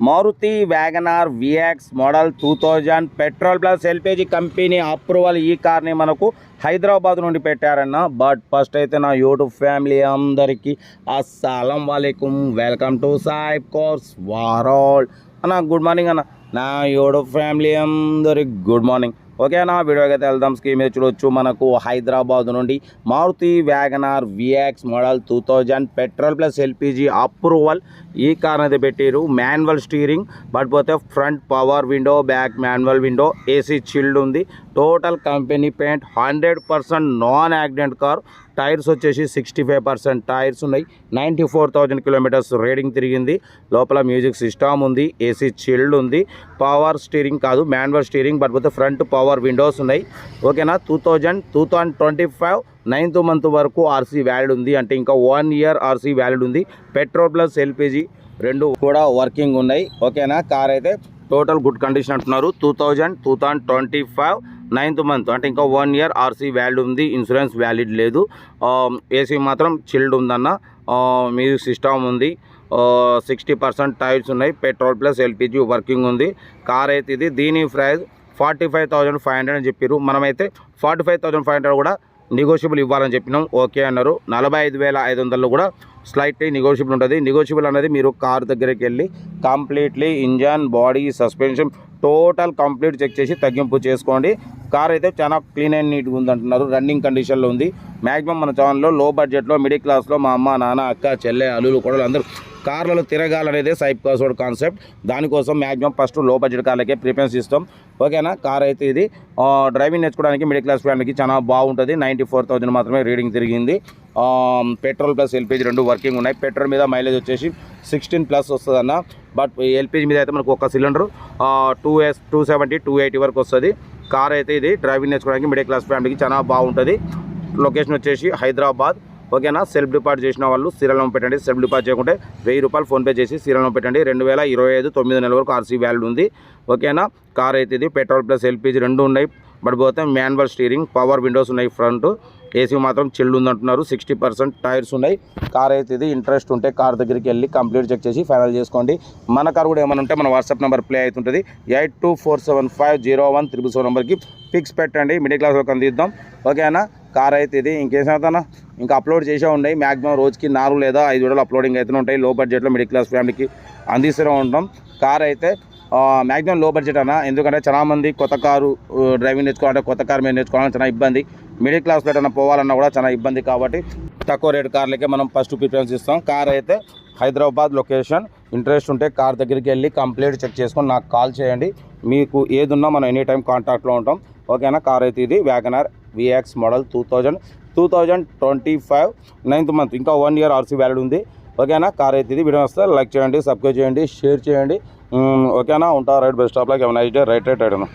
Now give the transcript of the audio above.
Maruti WagonR vx model 2000 petrol plus LPG company approval. ఈ కార్ని మనకు హైదరాబాద్ నుండి పెట్టారన్న. బట్ ఫస్ట్ అయితే నా యూట్యూబ్ ఫ్యామిలీ అందరికీ అస్సలం వాలేకుమ్, వెల్కమ్ టు సాయిబ్ కార్స్ వరల్డ్ అన్న. గుడ్ మార్నింగ్ అన్న. నా యూట్యూబ్ ఫ్యామిలీ అందరికి గుడ్ మార్నింగ్. ఓకే అన్న, వీడియోకి అయితే వెళ్దాం. స్క్రీన్ మీద చూడొచ్చు, మనకు హైదరాబాద్ నుండి Maruti WagonR vx model 2000 petrol plus LPG approval. ఈ కార్ అయితే పెట్టారు. మాన్యువల్ స్టీరింగ్, బట్ పోతే front power window, back manual window, AC chilled ఉంది. Total company paint, 100% non accident car. Tyres వచ్చేసి 65% టైర్స్ ఉన్నాయి. 94,000 కిలోమీటర్స్ రేడింగ్ తిరిగింది. లోపల మ్యూజిక్ సిస్టమ్ ఉంది, ఏసీ చిల్డ్ ఉంది. పవర్ స్టీరింగ్ కాదు, మాన్యువల్ స్టీరింగ్, బట్ పోతే ఫ్రంట్ పవర్ విండోస్ ఉన్నాయి. ఓకేనా. 2025 9th మంత్ వరకు ఆర్సీ వ్యాలిడ్ ఉంది. అంటే ఇంకా 1 year ఆర్సీ వ్యాలిడ్ ఉంది. పెట్రోల్ ప్లస్ ఎల్పిజి రెండు కూడా వర్కింగ్ ఉన్నాయి. ఓకేనా. కార్ అయితే టోటల్ గుడ్ కండిషన్ అంటున్నారు. 2025 9th మంత్ అంటే ఇంకా 1 year ఆర్సీ వ్యాలిడ్ ఉంది. ఇన్సూరెన్స్ వ్యాలిడ్ లేదు. ఏసీ మాత్రం చిల్డ్ ఉందన్న. మ్యూజిక్ సిస్టమ్ ఉంది. 60% టైర్స్ ఉన్నాయి. పెట్రోల్ ప్లస్ ఎల్పిజి వర్కింగ్ ఉంది. కార్ అయితే ఇది. దీని ప్రైస్ 45,500 అని చెప్పారు. మనమైతే 45,500 కూడా నెగోషియబుల్ ఇవ్వాలని చెప్పినాం. ఓకే అన్నారు. 45,500 కూడా స్లైట్లీ నెగోషియబుల్ ఉంటుంది. నెగోషియబుల్ అనేది మీరు కార్ దగ్గరికి వెళ్ళి completely engine, body, suspension total complete check చేసి తగ్గింపు చేసుకోండి. కార్ అయితే చాలా క్లీన్ అండ్ నీట్గా ఉంది అంటున్నారు. రన్నింగ్ కండిషన్లో ఉంది. మ్యాక్సిమం మన ఛానల్లో లో బడ్జెట్లో, మిడిల్ క్లాస్లో మా అమ్మ, నాన్న, అక్క, చెల్లె, అల్లులు, కొడలు అందరూ కార్లలో తిరగాలనేదే సైబ్ కార్స్ కాన్సెప్ట్. దానికోసం మ్యాక్సిమం ఫస్ట్ లో బడ్జెట్ కార్లకే ప్రిఫరెన్స్ ఇస్తాం. ఓకేనా. కార్ అయితే ఇది డ్రైవింగ్ నేర్చుకోవడానికి మిడిల్ క్లాస్ ఫ్యామిలీకి చాలా బాగుంటుంది. 94,000 మాత్రమే రీడింగ్ తిరిగింది. పెట్రోల్ ప్లస్ ఎల్పిజి రెండు వర్కింగ్ ఉన్నాయి. పెట్రోల్ మీద మైలేజ్ వచ్చేసి 16+ వస్తుంది అన్న. బట్ ఎల్పిజి మీద అయితే మనకు ఒక సిలిండర్ 270, 280 వరకు వస్తుంది. కార్ అయితే ఇది డ్రైవింగ్ నేర్చుకోవడానికి మిడిల్ క్లాస్ ఫ్యామిలీకి చాలా బాగుంటుంది. లొకేషన్ వచ్చేసి హైదరాబాద్. ఓకేనా. సెల్ఫ్ డిపాజిట్ చేసిన వాళ్ళు సీరియల్ నెంబర్ పెట్టండి. సెల్ఫ్ డిపాజిట్ చేయకుంటే 1000 రూపాయలు ఫోన్పే చేసి సీరియల్ నెంబర్ పెట్టండి. 2025 9 నెలల వరకు ఆర్సీ వ్యాలిడ్ ఉంది. ఓకేనా. కార్ అయితే ఇది పెట్రోల్ ప్లస్ ఎల్పిజి రెండు ఉన్నాయి. బట్ పోతే మాన్యువల్ స్టీరింగ్, పవర్ విండోస్ ఉన్నాయి. ఫ్రంట్ ఏసీ మాత్రం చిల్డ్ ఉందంటున్నారు. 60% టైర్స్ ఉన్నాయి. కార్ అయితే ఇది. ఇంట్రెస్ట్ ఉంటే కార్ దగ్గరికి వెళ్ళి కంప్లీట్ చెక్ చేసి ఫైనల్ చేసుకోండి. మన కార్ కూడా ఏమైనా ఉంటే మన వాట్సాప్ నెంబర్ ప్లే అవుతుంటుంది. 8247501777 నెంబర్కి పిక్స్ పెట్టండి. మిడిల్ క్లాస్ వరకు అందిద్దాం. ఓకేనా. కార్ అయితే ఇది. ఇంకేసవుతానా ఇంకా అప్లోడ్ చేసే ఉన్నాయి. మ్యాక్సిమం రోజుకి 4 లేదా 5 వీడియోలు అప్లోడింగ్ అయితే ఉంటాయి. లో బడ్జెట్లో మిడిల్ క్లాస్ ఫ్యామిలీకి అందిస్తూనే ఉంటాం. కార్ అయితే మ్యాక్సిమం లో బడ్జెట్ అన్న. ఎందుకంటే చాలామంది కొత్త కారు డ్రైవింగ్ నేర్చుకోవాలంటే, కొత్త కారు మీద నేర్చుకోవాలని చాలా ఇబ్బంది. మిడిల్ క్లాస్లో ఎటన్నా పోవాలన్నా కూడా చాలా ఇబ్బంది. కాబట్టి తక్కువ రేట్ కార్లకే మనం ఫస్ట్ ప్రిఫరెన్స్ ఇస్తాం. కార్ అయితే హైదరాబాద్ లొకేషన్. ఇంట్రెస్ట్ ఉంటే కార్ దగ్గరికి వెళ్ళి కంప్లీట్ చెక్ చేసుకొని నాకు కాల్ చేయండి. మీకు ఏదున్నా మనం ఎనీ టైం కాంటాక్ట్లో ఉంటాం. ఓకేనా. కార్ అయితే ఇది WagonR vx model 2025 9th month ఇంకా 1 year ఆర్సీ వ్యాలిడ్ ఉంది. ఓకేనా. కార్ అయితే ఇది. వీడియో వస్తే లైక్ చేయండి, సబ్స్క్రైబ్ చేయండి, షేర్ చేయండి. ఓకేనా. ఉంటా. Right best of luck. Right అన్న.